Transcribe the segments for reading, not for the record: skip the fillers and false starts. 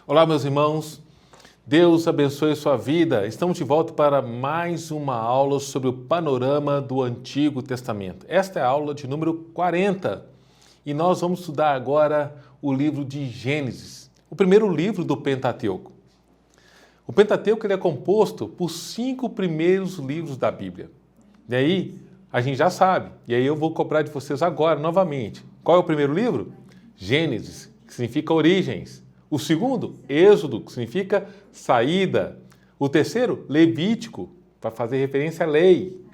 Olá, meus irmãos. Deus abençoe a sua vida. Estamos de volta para mais uma aula sobre o panorama do Antigo Testamento. Esta é a aula de número 40 e nós vamos estudar agora o livro de Gênesis, o primeiro livro do Pentateuco. O Pentateuco ele é composto por 5 primeiros livros da Bíblia. E aí, a gente já sabe, e aí eu vou cobrar de vocês agora novamente. Qual é o primeiro livro? Gênesis, que significa origens. O segundo, Êxodo, que significa saída. O terceiro, Levítico, para fazer referência à lei.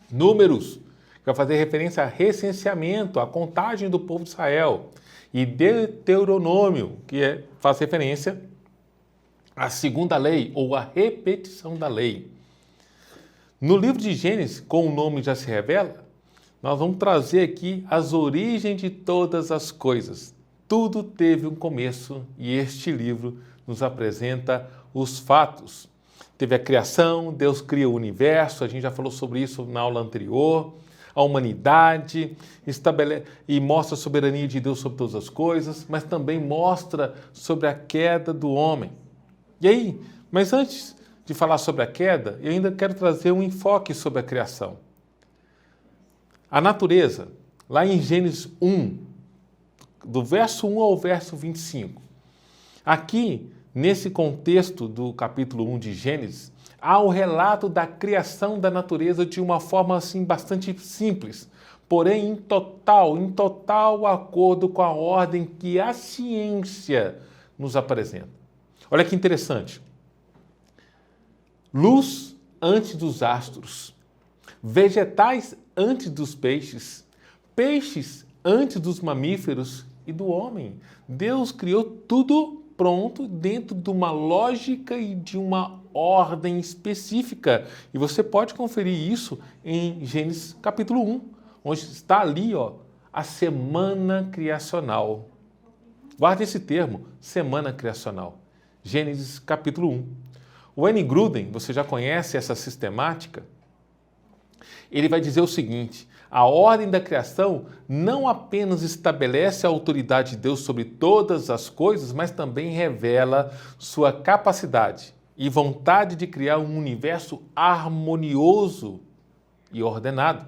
Números, que vai fazer referência a recenseamento, a contagem do povo de Israel. E Deuteronômio, que faz referência à segunda lei, ou à repetição da lei. No livro de Gênesis, como o nome já se revela, nós vamos trazer aqui as origens de todas as coisas. Tudo teve um começo e este livro nos apresenta os fatos. Teve a criação, Deus cria o universo, a gente já falou sobre isso na aula anterior, a humanidade, e mostra a soberania de Deus sobre todas as coisas, mas também mostra sobre a queda do homem. E aí, mas antes de falar sobre a queda, eu ainda quero trazer um enfoque sobre a criação. A natureza, lá em Gênesis 1, do verso 1 ao verso 25. Aqui, nesse contexto do capítulo 1 de Gênesis, há o relato da criação da natureza de uma forma assim bastante simples, porém em total acordo com a ordem que a ciência nos apresenta. Olha que interessante. Luz antes dos astros, vegetais antes dos peixes, peixes antes dos mamíferos e do homem. Deus criou tudo pronto dentro de uma lógica e de uma ordem específica. E você pode conferir isso em Gênesis capítulo 1, onde está ali, a semana criacional. Guarde esse termo, semana criacional. Gênesis capítulo 1. O Wayne Grudem, você já conhece essa sistemática? Ele vai dizer o seguinte: a ordem da criação não apenas estabelece a autoridade de Deus sobre todas as coisas, mas também revela sua capacidade e vontade de criar um universo harmonioso e ordenado.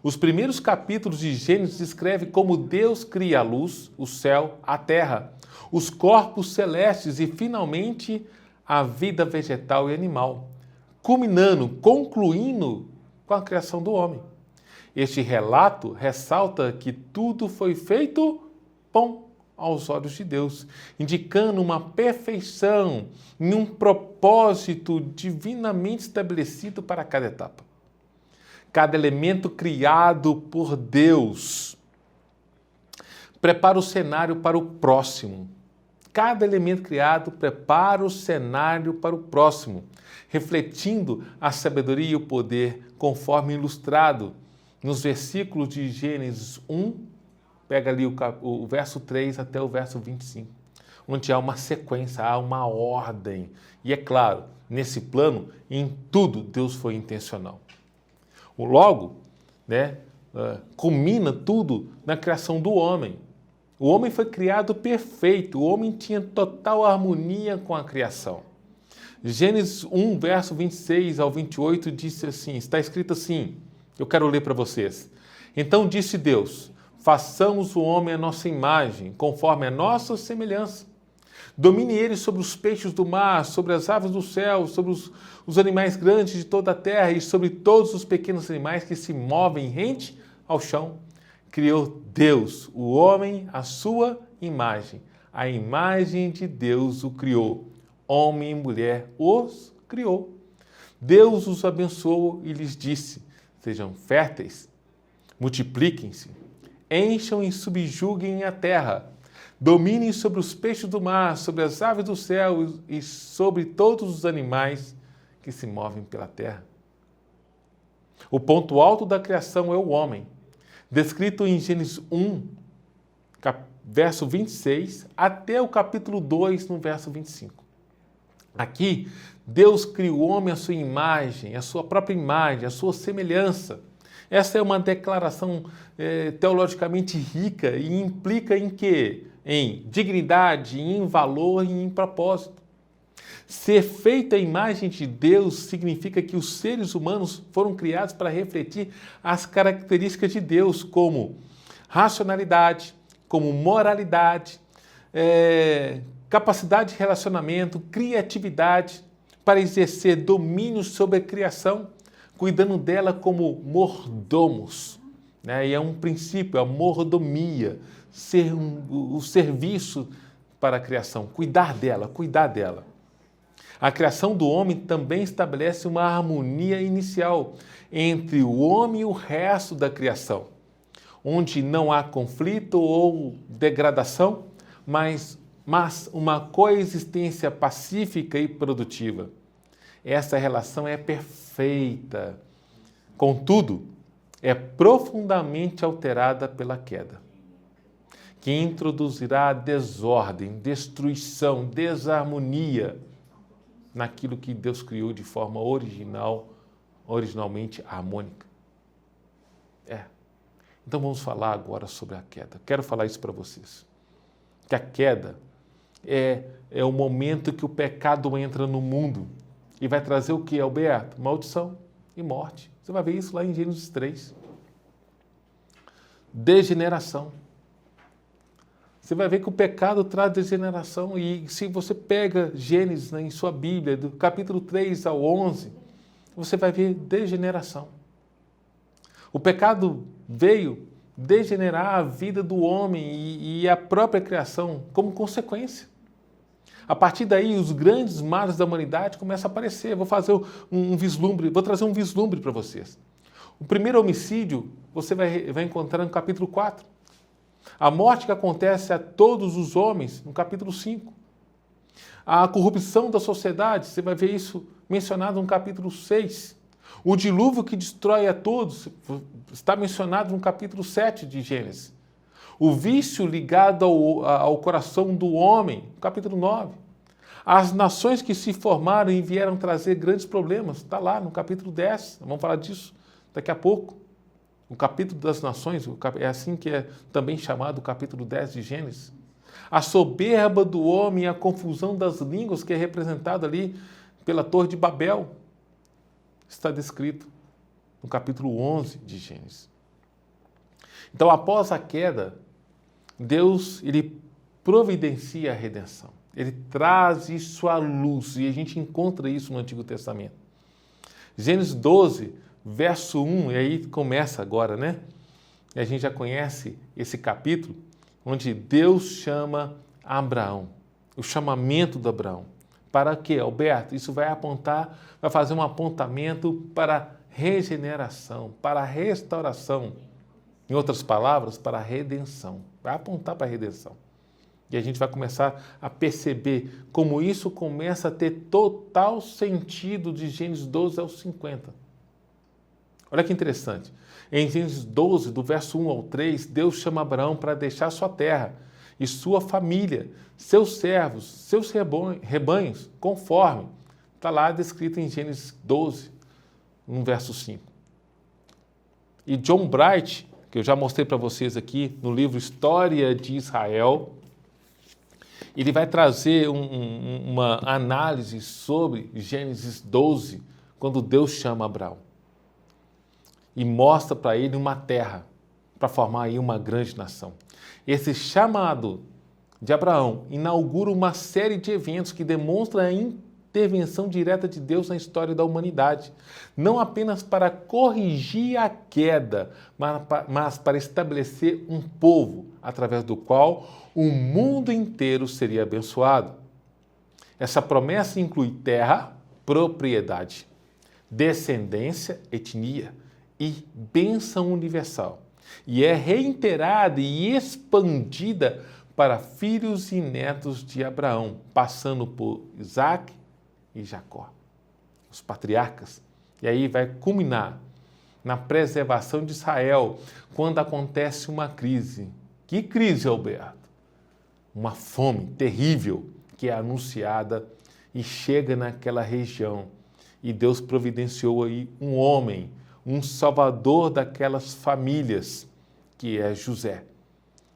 Os primeiros capítulos de Gênesis descrevem como Deus cria a luz, o céu, a terra, os corpos celestes e, finalmente, a vida vegetal e animal, concluindo com a criação do homem. Este relato ressalta que tudo foi feito bom aos olhos de Deus, indicando uma perfeição e um propósito divinamente estabelecido para cada etapa. Cada elemento criado por Deus prepara o cenário para o próximo. Cada elemento criado prepara o cenário para o próximo, refletindo a sabedoria e o poder, conforme ilustrado nos versículos de Gênesis 1, pega ali o verso 3 até o verso 25, onde há uma sequência, há uma ordem. E é claro, nesse plano, em tudo Deus foi intencional. Logo, culmina tudo na criação do homem. O homem foi criado perfeito, o homem tinha total harmonia com a criação. Gênesis 1, verso 26 ao 28, disse assim, está escrito assim, eu quero ler para vocês. Então disse Deus, façamos o homem à nossa imagem, conforme a nossa semelhança. Domine ele sobre os peixes do mar, sobre as aves do céu, sobre os animais grandes de toda a terra e sobre todos os pequenos animais que se movem rente ao chão. Criou Deus, o homem, à sua imagem. A imagem de Deus o criou. Homem e mulher os criou. Deus os abençoou e lhes disse, sejam férteis, multipliquem-se, encham e subjuguem a terra, dominem sobre os peixes do mar, sobre as aves do céu e sobre todos os animais que se movem pela terra. O ponto alto da criação é o homem, descrito em Gênesis 1, verso 26, até o capítulo 2, no verso 25. Aqui, Deus cria o homem à sua imagem, à sua própria imagem, à sua semelhança. Essa é uma declaração teologicamente rica e implica em quê? em dignidade, em valor e em propósito. Ser feito à imagem de Deus significa que os seres humanos foram criados para refletir as características de Deus, como racionalidade, como moralidade, capacidade de relacionamento, criatividade, para exercer domínio sobre a criação, cuidando dela como mordomos. E é um princípio, a mordomia, o serviço para a criação, cuidar dela. A criação do homem também estabelece uma harmonia inicial entre o homem e o resto da criação, onde não há conflito ou degradação, mas uma coexistência pacífica e produtiva. Essa relação é perfeita. Contudo, é profundamente alterada pela queda, que introduzirá desordem, destruição, desarmonia naquilo que Deus criou de forma originalmente harmônica. Então vamos falar agora sobre a queda. Quero falar isso para vocês. Que a queda é o momento que o pecado entra no mundo e vai trazer o que, Alberto? Maldição e morte. Você vai ver isso lá em Gênesis 3. Degeneração. Você vai ver que o pecado traz degeneração. E se você pega Gênesis em sua Bíblia, do capítulo 3 ao 11, você vai ver degeneração. O pecado veio degenerar a vida do homem e a própria criação como consequência. A partir daí, os grandes males da humanidade começam a aparecer. Vou fazer um vislumbre, vou trazer um vislumbre para vocês. O primeiro homicídio você vai encontrar no capítulo 4. A morte que acontece a todos os homens, no capítulo 5. A corrupção da sociedade, você vai ver isso mencionado no capítulo 6. O dilúvio que destrói a todos, está mencionado no capítulo 7 de Gênesis. O vício ligado ao coração do homem, no capítulo 9. As nações que se formaram e vieram trazer grandes problemas, está lá no capítulo 10. Vamos falar disso daqui a pouco. O capítulo das nações, é assim que é também chamado o capítulo 10 de Gênesis. A soberba do homem e a confusão das línguas, que é representado ali pela Torre de Babel, está descrito no capítulo 11 de Gênesis. Então, após a queda, Deus ele providencia a redenção. Ele traz isso à luz, e a gente encontra isso no Antigo Testamento. Gênesis 12, verso 1, e aí começa agora, né? E a gente já conhece esse capítulo, onde Deus chama Abraão, o chamamento de Abraão. Para quê, Alberto? Isso vai fazer um apontamento para regeneração, para restauração. Em outras palavras, para a redenção. Vai apontar para a redenção. E a gente vai começar a perceber como isso começa a ter total sentido de Gênesis 12 ao 50. Olha que interessante. Em Gênesis 12, do verso 1 ao 3, Deus chama Abraão para deixar sua terra e sua família, seus servos, seus rebanhos, conforme está lá descrito em Gênesis 12, no verso 5. E John Bright, que eu já mostrei para vocês aqui no livro História de Israel, ele vai trazer uma análise sobre Gênesis 12, quando Deus chama Abraão. E mostra para ele uma terra, para formar aí uma grande nação. Esse chamado de Abraão inaugura uma série de eventos que demonstram a intervenção direta de Deus na história da humanidade, não apenas para corrigir a queda, mas para estabelecer um povo através do qual o mundo inteiro seria abençoado. Essa promessa inclui terra, propriedade, descendência, etnia e bênção universal, e é reiterada e expandida para filhos e netos de Abraão, passando por Isaac e Jacó, os patriarcas. E aí vai culminar na preservação de Israel, quando acontece uma crise. Que crise, Alberto? Uma fome terrível que é anunciada e chega naquela região. E Deus providenciou aí um homem, um salvador daquelas famílias, que é José,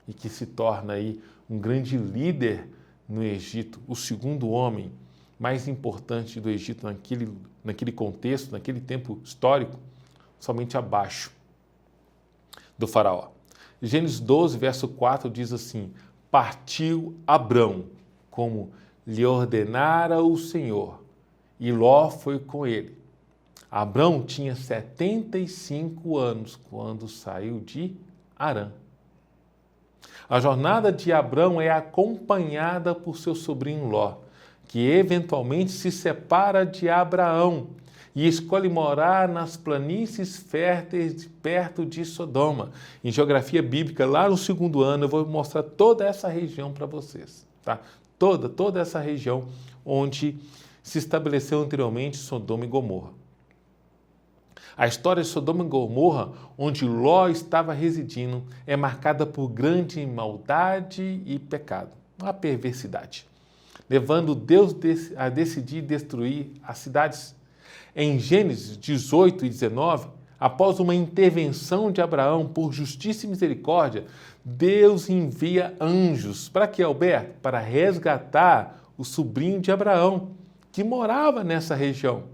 e que se torna aí um grande líder no Egito, o segundo homem mais importante do Egito naquele contexto, naquele tempo histórico, somente abaixo do faraó. Gênesis 12, verso 4 diz assim: partiu Abrão, como lhe ordenara o Senhor, e Ló foi com ele. Abrão tinha 75 anos quando saiu de Harã. A jornada de Abrão é acompanhada por seu sobrinho Ló, que eventualmente se separa de Abraão e escolhe morar nas planícies férteis perto de Sodoma. Em geografia bíblica, lá no segundo ano, eu vou mostrar toda essa região para vocês, tá? Toda essa região onde se estabeleceu anteriormente Sodoma e Gomorra. A história de Sodoma e Gomorra, onde Ló estava residindo, é marcada por grande maldade e pecado, uma perversidade, levando Deus a decidir destruir as cidades. Em Gênesis 18 e 19, após uma intervenção de Abraão por justiça e misericórdia, Deus envia anjos. Para quê, Alberto? Para resgatar o sobrinho de Abraão, que morava nessa região.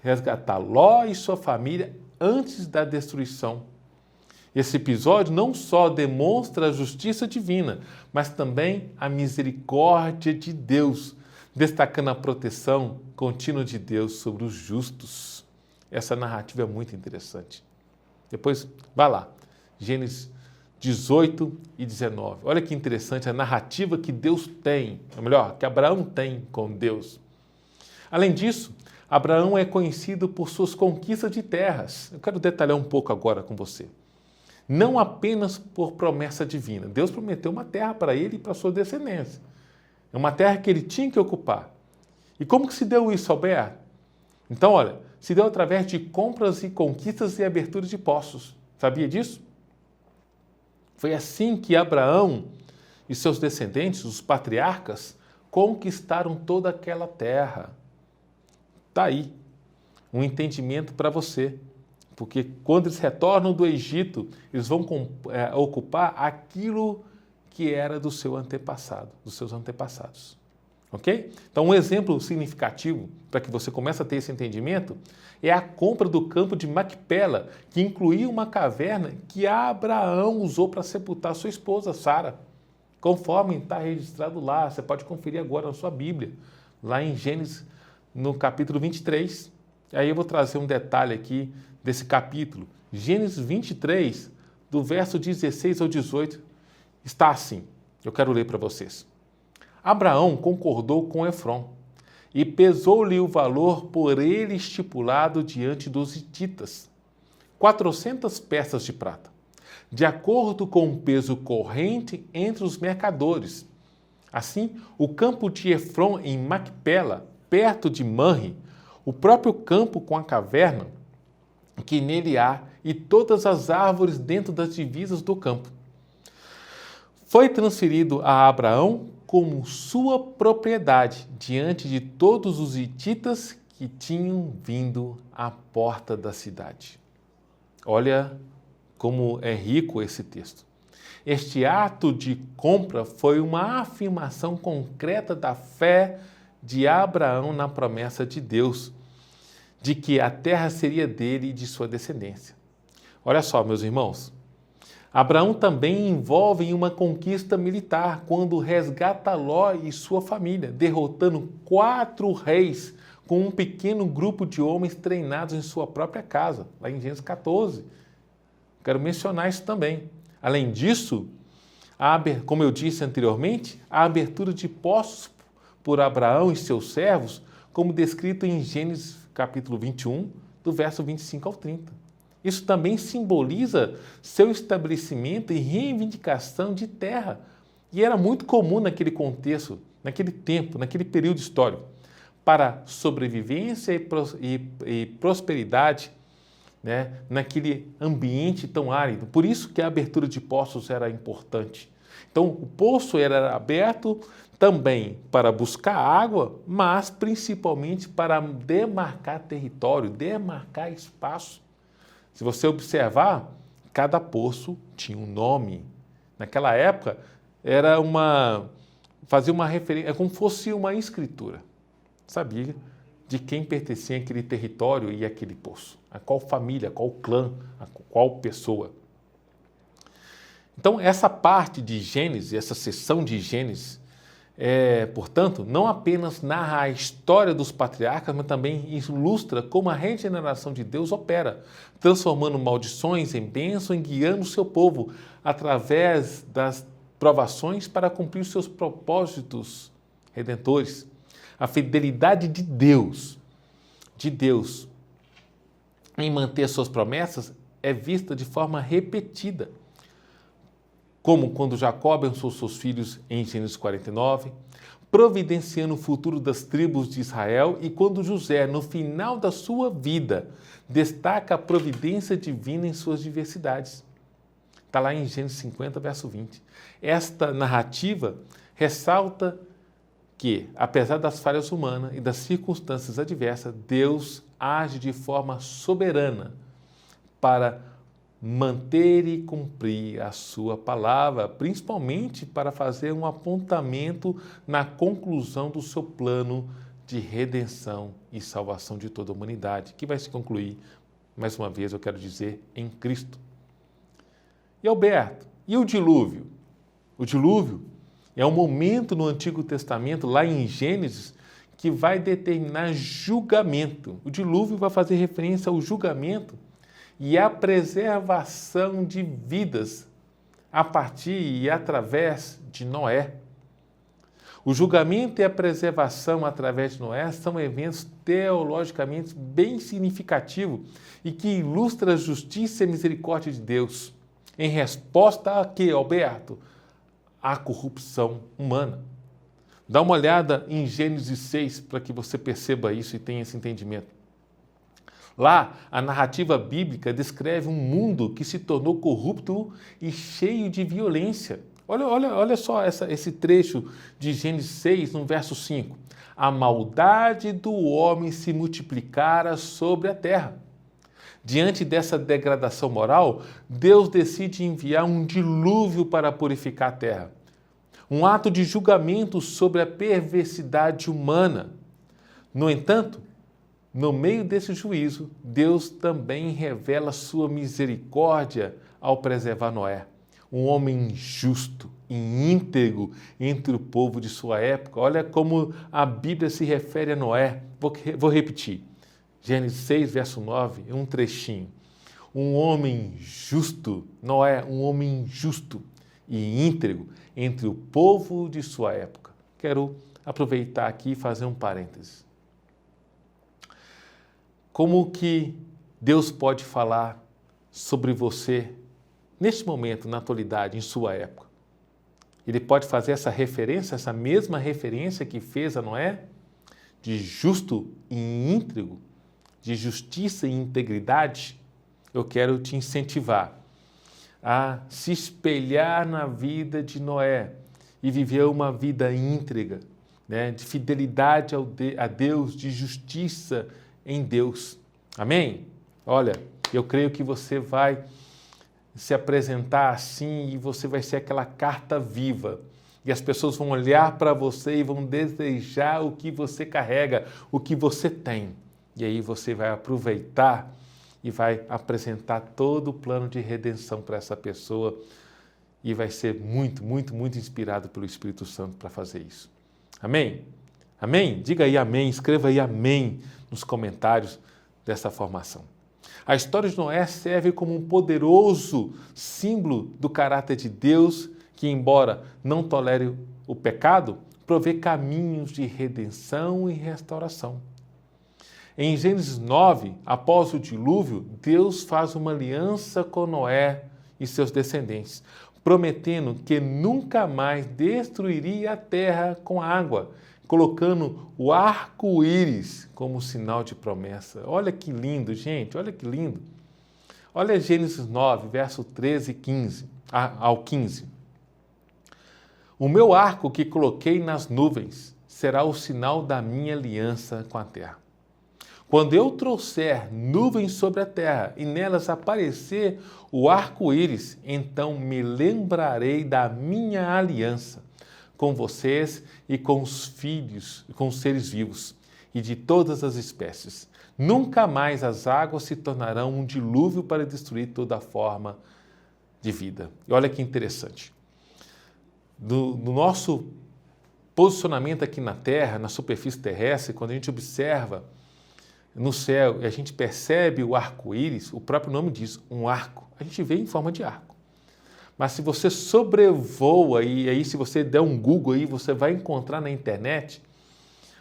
Resgatar Ló e sua família antes da destruição. Esse episódio não só demonstra a justiça divina, mas também a misericórdia de Deus, destacando a proteção contínua de Deus sobre os justos. Essa narrativa é muito interessante. Depois, vai lá, Gênesis 18 e 19. Olha que interessante a narrativa que Deus tem, ou melhor, que Abraão tem com Deus. Além disso, Abraão é conhecido por suas conquistas de terras. Eu quero detalhar um pouco agora com você. Não apenas por promessa divina. Deus prometeu uma terra para ele e para sua descendência. É uma terra que ele tinha que ocupar. E como que se deu isso, Alberto? Então, olha, se deu através de compras e conquistas e abertura de poços. Sabia disso? Foi assim que Abraão e seus descendentes, os patriarcas, conquistaram toda aquela terra. Está aí um entendimento para você. Porque quando eles retornam do Egito, eles vão ocupar aquilo que era do seu antepassado, dos seus antepassados. Ok? Então, um exemplo significativo para que você comece a ter esse entendimento é a compra do campo de Macpela, que incluía uma caverna que Abraão usou para sepultar sua esposa, Sara. Conforme está registrado lá, você pode conferir agora na sua Bíblia, lá em Gênesis, no capítulo 23. Aí eu vou trazer um detalhe aqui desse capítulo. Gênesis 23, do verso 16 ao 18, está assim. Eu quero ler para vocês. Abraão concordou com Efrom e pesou-lhe o valor por ele estipulado diante dos hititas, 400 peças de prata, de acordo com o peso corrente entre os mercadores. Assim, o campo de Efrom em Macpela, perto de Manre, o próprio campo com a caverna que nele há e todas as árvores dentro das divisas do campo, foi transferido a Abraão como sua propriedade diante de todos os hititas que tinham vindo à porta da cidade. Olha como é rico esse texto. Este ato de compra foi uma afirmação concreta da fé de Abraão na promessa de Deus, de que a terra seria dele e de sua descendência. Olha só, meus irmãos, Abraão também envolve em uma conquista militar, quando resgata Ló e sua família, derrotando 4 reis com um pequeno grupo de homens treinados em sua própria casa, lá em Gênesis 14. Quero mencionar isso também. Além disso, como eu disse anteriormente, a abertura de poços por Abraão e seus servos, como descrito em Gênesis capítulo 21, do verso 25 ao 30. Isso também simboliza seu estabelecimento e reivindicação de terra. E era muito comum naquele contexto, naquele tempo, naquele período histórico, para sobrevivência e prosperidade, né, naquele ambiente tão árido. Por isso que a abertura de poços era importante. Então, o poço era aberto também para buscar água, mas principalmente para demarcar território, demarcar espaço. Se você observar, cada poço tinha um nome. Naquela época, fazia uma referência, é como se fosse uma escritura. Sabia de quem pertencia aquele território e aquele poço, a qual família, a qual clã, a qual pessoa. Então, essa parte de Gênesis, essa seção de Gênesis, portanto, não apenas narra a história dos patriarcas, mas também ilustra como a regeneração de Deus opera, transformando maldições em bênção e guiando o seu povo através das provações para cumprir os seus propósitos redentores. A fidelidade de Deus em manter suas promessas é vista de forma repetida, como quando Jacó abençoou seus filhos em Gênesis 49, providenciando o futuro das tribos de Israel, e quando José, no final da sua vida, destaca a providência divina em suas diversidades. Está lá em Gênesis 50, verso 20. Esta narrativa ressalta que, apesar das falhas humanas e das circunstâncias adversas, Deus age de forma soberana para manter e cumprir a sua palavra, principalmente para fazer um apontamento na conclusão do seu plano de redenção e salvação de toda a humanidade, que vai se concluir, mais uma vez eu quero dizer, em Cristo. E Alberto, e o dilúvio? O dilúvio é um momento no Antigo Testamento, lá em Gênesis, que vai determinar julgamento. O dilúvio vai fazer referência ao julgamento e à preservação de vidas a partir e através de Noé. O julgamento e a preservação através de Noé são eventos teologicamente bem significativos e que ilustram a justiça e a misericórdia de Deus em resposta a quê, Alberto? A corrupção humana. Dá uma olhada em Gênesis 6 para que você perceba isso e tenha esse entendimento. Lá, a narrativa bíblica descreve um mundo que se tornou corrupto e cheio de violência. Olha só esse trecho de Gênesis 6, no verso 5. A maldade do homem se multiplicara sobre a terra. Diante dessa degradação moral, Deus decide enviar um dilúvio para purificar a terra. Um ato de julgamento sobre a perversidade humana. No entanto, no meio desse juízo, Deus também revela sua misericórdia ao preservar Noé, um homem justo e íntegro entre o povo de sua época. Olha como a Bíblia se refere a Noé. Vou repetir. Gênesis 6, verso 9, um trechinho. Um homem justo, Noé, um homem justo e íntegro entre o povo de sua época. Quero aproveitar aqui e fazer um parêntese. Como que Deus pode falar sobre você neste momento, na atualidade, em sua época? Ele pode fazer essa referência, essa mesma referência que fez a Noé, de justo e íntegro, de justiça e integridade? Eu quero te incentivar a se espelhar na vida de Noé e viver uma vida íntegra, né, de fidelidade a Deus, de justiça em Deus. Amém? Olha, eu creio que você vai se apresentar assim e você vai ser aquela carta viva. E as pessoas vão olhar para você e vão desejar o que você carrega, o que você tem. E aí você vai aproveitar e vai apresentar todo o plano de redenção para essa pessoa e vai ser muito, muito, muito inspirado pelo Espírito Santo para fazer isso. Amém? Amém? Diga aí amém, escreva aí amém nos comentários dessa formação. A história de Noé serve como um poderoso símbolo do caráter de Deus que, embora não tolere o pecado, provê caminhos de redenção e restauração. Em Gênesis 9, após o dilúvio, Deus faz uma aliança com Noé e seus descendentes, prometendo que nunca mais destruiria a terra com água, colocando o arco-íris como sinal de promessa. Olha que lindo, gente, olha que lindo. Olha Gênesis 9, verso 13 e 15, ao 15. O meu arco que coloquei nas nuvens será o sinal da minha aliança com a terra. Quando eu trouxer nuvens sobre a terra e nelas aparecer o arco-íris, então me lembrarei da minha aliança com vocês e com os filhos, com os seres vivos e de todas as espécies. Nunca mais as águas se tornarão um dilúvio para destruir toda forma de vida. E olha que interessante. No nosso posicionamento aqui na Terra, na superfície terrestre, quando a gente observa no céu e a gente percebe o arco-íris, o próprio nome diz, um arco. A gente vê em forma de arco. Mas se você sobrevoa, e aí se você der um Google aí, você vai encontrar na internet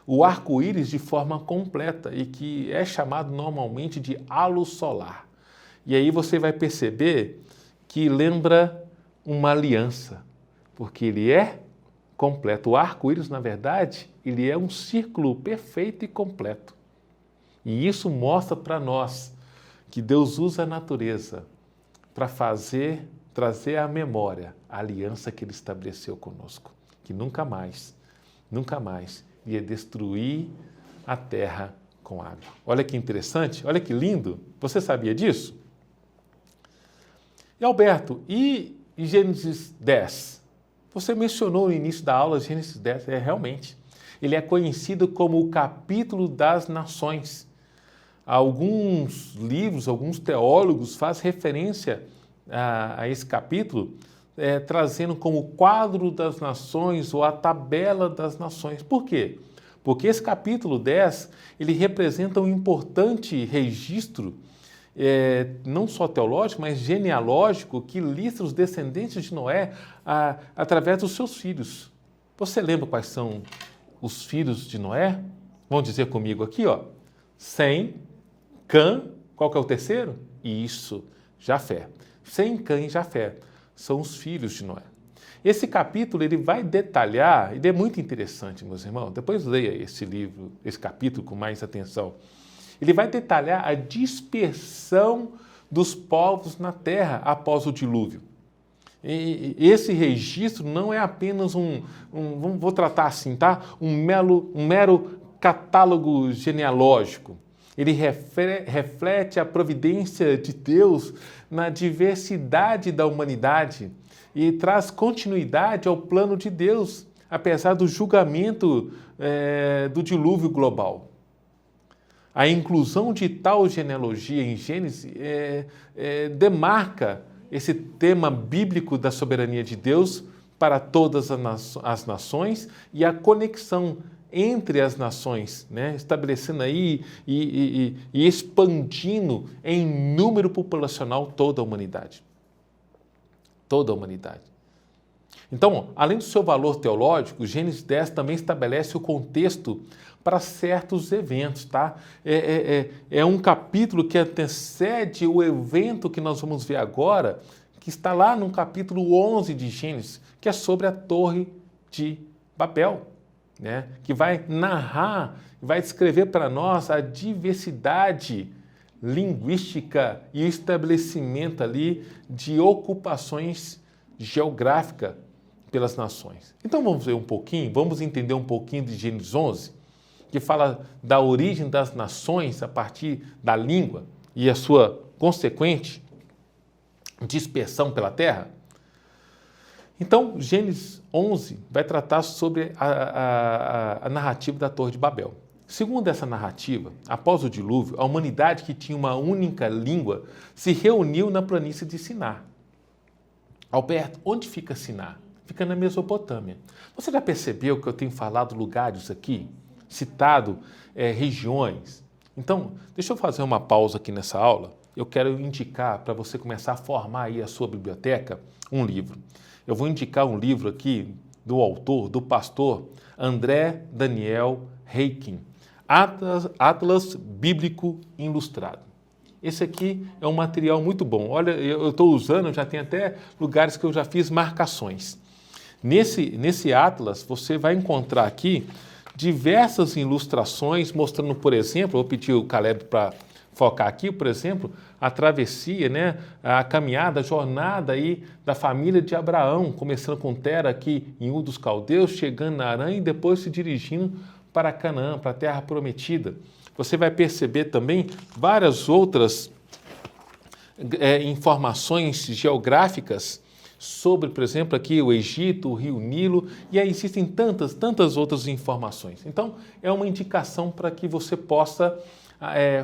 o arco-íris de forma completa e que é chamado normalmente de halo solar. E aí você vai perceber que lembra uma aliança, porque ele é completo. O arco-íris, na verdade, ele é um círculo perfeito e completo. E isso mostra para nós que Deus usa a natureza para trazer à memória a aliança que Ele estabeleceu conosco, que nunca mais ia destruir a terra com água. Olha que interessante, olha que lindo. Você sabia disso? E Alberto, e Gênesis 10? Você mencionou no início da aula Gênesis 10, realmente. Ele é conhecido como o capítulo das nações. Alguns livros, alguns teólogos fazem referência a esse capítulo, trazendo como quadro das nações ou a tabela das nações. Por quê? Porque esse capítulo 10, ele representa um importante registro, não só teológico, mas genealógico, que lista os descendentes de Noé através dos seus filhos. Você lembra quais são os filhos de Noé? Vão dizer comigo aqui, ó. Sem, Cã, qual que é o terceiro? Isso, Jafé. Sem, Cã e Jafé são os filhos de Noé. Esse capítulo ele vai detalhar, ele é muito interessante, meus irmãos, depois leia esse livro, esse capítulo com mais atenção. Ele vai detalhar a dispersão dos povos na terra após o dilúvio. E esse registro não é apenas vou tratar assim, tá? Um mero catálogo genealógico. Ele reflete a providência de Deus na diversidade da humanidade e traz continuidade ao plano de Deus, apesar do julgamento do dilúvio global. A inclusão de tal genealogia em Gênesis demarca esse tema bíblico da soberania de Deus para todas as nações e a conexão entre as nações, né? Estabelecendo aí e expandindo em número populacional toda a humanidade. Toda a humanidade. Então, além do seu valor teológico, Gênesis 10 também estabelece o contexto para certos eventos, tá? É um capítulo que antecede o evento que nós vamos ver agora, que está lá no capítulo 11 de Gênesis, que é sobre a Torre de Babel, né? Que vai narrar, vai descrever para nós a diversidade linguística e o estabelecimento ali de ocupações geográficas pelas nações. Então vamos ver um pouquinho, vamos entender um pouquinho de Gênesis 11, que fala da origem das nações a partir da língua e a sua consequente dispersão pela terra. Então, Gênesis 11 vai tratar sobre a narrativa da Torre de Babel. Segundo essa narrativa, após o dilúvio, a humanidade que tinha uma única língua se reuniu na planície de Siná. Alberto, onde fica Siná? Fica na Mesopotâmia. Você já percebeu que eu tenho falado lugares aqui, citado regiões? Então, deixa eu fazer uma pausa aqui nessa aula. Eu quero indicar para você começar a formar aí a sua biblioteca um livro. Eu vou indicar um livro aqui do autor, do pastor André Daniel Reikin, Atlas Bíblico Ilustrado. Esse aqui é um material muito bom. Olha, eu estou usando, já tem até lugares que eu já fiz marcações. Nesse Atlas, você vai encontrar aqui diversas ilustrações mostrando, por exemplo, vou pedir o Caleb para focar aqui, por exemplo, a travessia, né, a caminhada, a jornada aí da família de Abraão, começando com Tera aqui em Ur dos Caldeus, chegando na Harã e depois se dirigindo para Canaã, para a terra prometida. você vai perceber também várias outras informações geográficas sobre, por exemplo, aqui o Egito, o Rio Nilo, e aí existem tantas outras informações. Então, é uma indicação para que você possa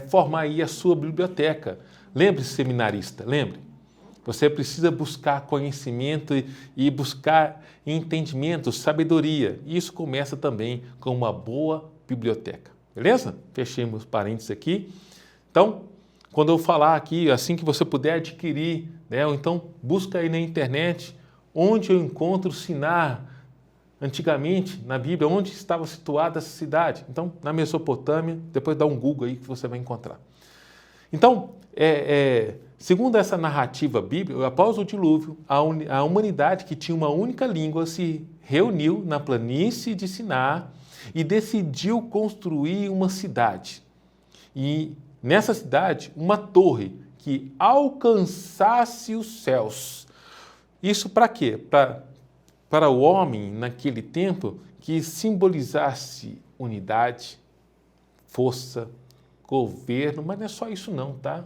formar aí a sua biblioteca. Lembre-se, seminarista, lembre. Você precisa buscar conhecimento e buscar entendimento, sabedoria. E isso começa também com uma boa biblioteca. Beleza? Fechemos parênteses aqui. Então, quando eu falar aqui, assim que você puder adquirir, né, ou então busca aí na internet onde eu encontro Sinar, antigamente na Bíblia, onde estava situada essa cidade. Então, na Mesopotâmia, depois dá um Google aí que você vai encontrar. Então, segundo essa narrativa bíblica, após o dilúvio, a humanidade que tinha uma única língua se reuniu na planície de Sinar e decidiu construir uma cidade. E nessa cidade, uma torre que alcançasse os céus. Isso para quê? Para o homem, naquele tempo, que simbolizasse unidade, força, governo, mas não é só isso não, tá?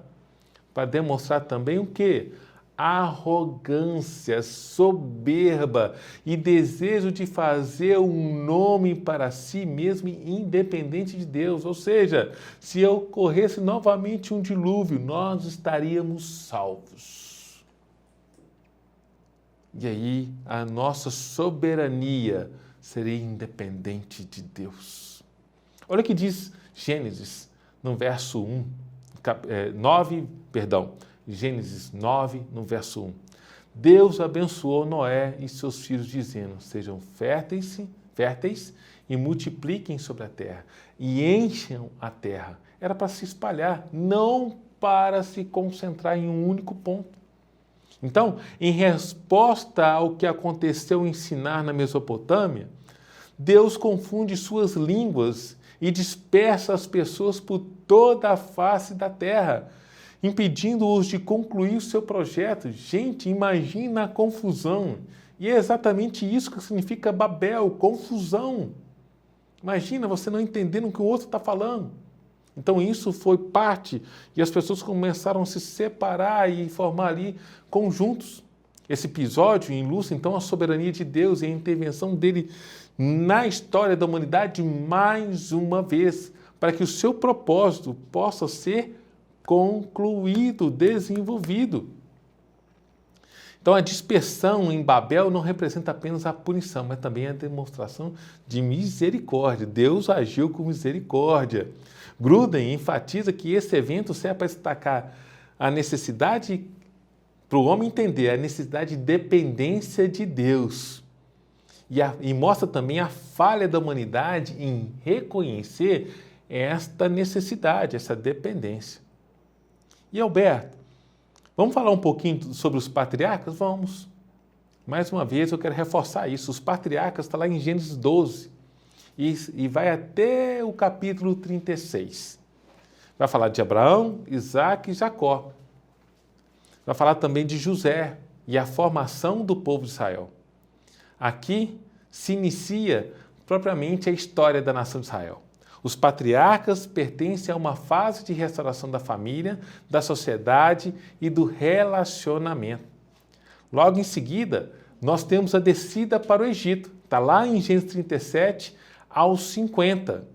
Para demonstrar também o quê? Arrogância, soberba e desejo de fazer um nome para si mesmo independente de Deus. Ou seja, se ocorresse novamente um dilúvio, nós estaríamos salvos. E aí a nossa soberania seria independente de Deus. Olha o que diz Gênesis, no verso 9, Gênesis 9, no verso 1. Deus abençoou Noé e seus filhos, dizendo: sejam férteis e multipliquem sobre a terra, e encham a terra. Era para se espalhar, não para se concentrar em um único ponto. Então, em resposta ao que aconteceu em Sinar, na Mesopotâmia, Deus confunde suas línguas e dispersa as pessoas por toda a face da terra, impedindo-os de concluir o seu projeto. Gente, imagina a confusão. E é exatamente isso que significa Babel, confusão. Imagina você não entendendo o que o outro está falando. Então isso foi parte, e as pessoas começaram a se separar e formar ali conjuntos. Esse episódio ilustra então a soberania de Deus e a intervenção dele na história da humanidade mais uma vez, para que o seu propósito possa ser concluído, desenvolvido. Então a dispersão em Babel não representa apenas a punição, mas também a demonstração de misericórdia. Deus agiu com misericórdia. Gruden enfatiza que esse evento serve para destacar a necessidade, para o homem entender a necessidade de dependência de Deus. E mostra também a falha da humanidade em reconhecer esta necessidade, essa dependência. E Alberto, vamos falar um pouquinho sobre os patriarcas? Vamos. Mais uma vez eu quero reforçar isso. Os patriarcas estão lá em Gênesis 12 e vai até o capítulo 36. Vai falar de Abraão, Isaac e Jacó. Vai falar também de José e a formação do povo de Israel. Aqui se inicia propriamente a história da nação de Israel. Os patriarcas pertencem a uma fase de restauração da família, da sociedade e do relacionamento. Logo em seguida, nós temos a descida para o Egito. Está lá em Gênesis 37 aos 50.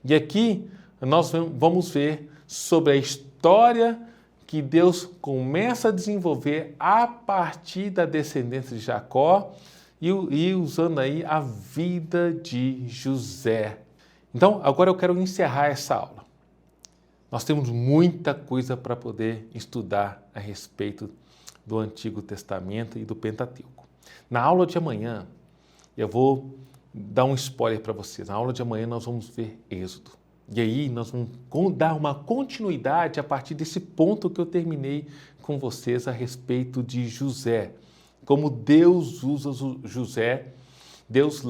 E aqui nós vamos ver sobre a história que Deus começa a desenvolver a partir da descendência de Jacó e usando aí a vida de José. Então, agora eu quero encerrar essa aula. Nós temos muita coisa para poder estudar a respeito do Antigo Testamento e do Pentateuco. Na aula de amanhã, eu vou dar um spoiler para vocês. Na aula de amanhã nós vamos ver Êxodo. E aí nós vamos dar uma continuidade a partir desse ponto que eu terminei com vocês a respeito de José. Como Deus usa José. Deus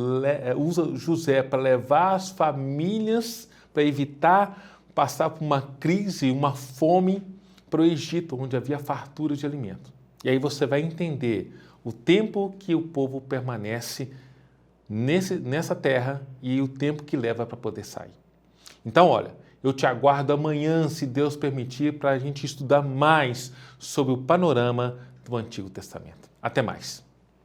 usa José para levar as famílias, para evitar passar por uma crise, uma fome para o Egito, onde havia fartura de alimento. E aí você vai entender o tempo que o povo permanece nessa terra e o tempo que leva para poder sair. Então, olha, Eu te aguardo amanhã, se Deus permitir, para a gente estudar mais sobre o panorama do Antigo Testamento. Até mais!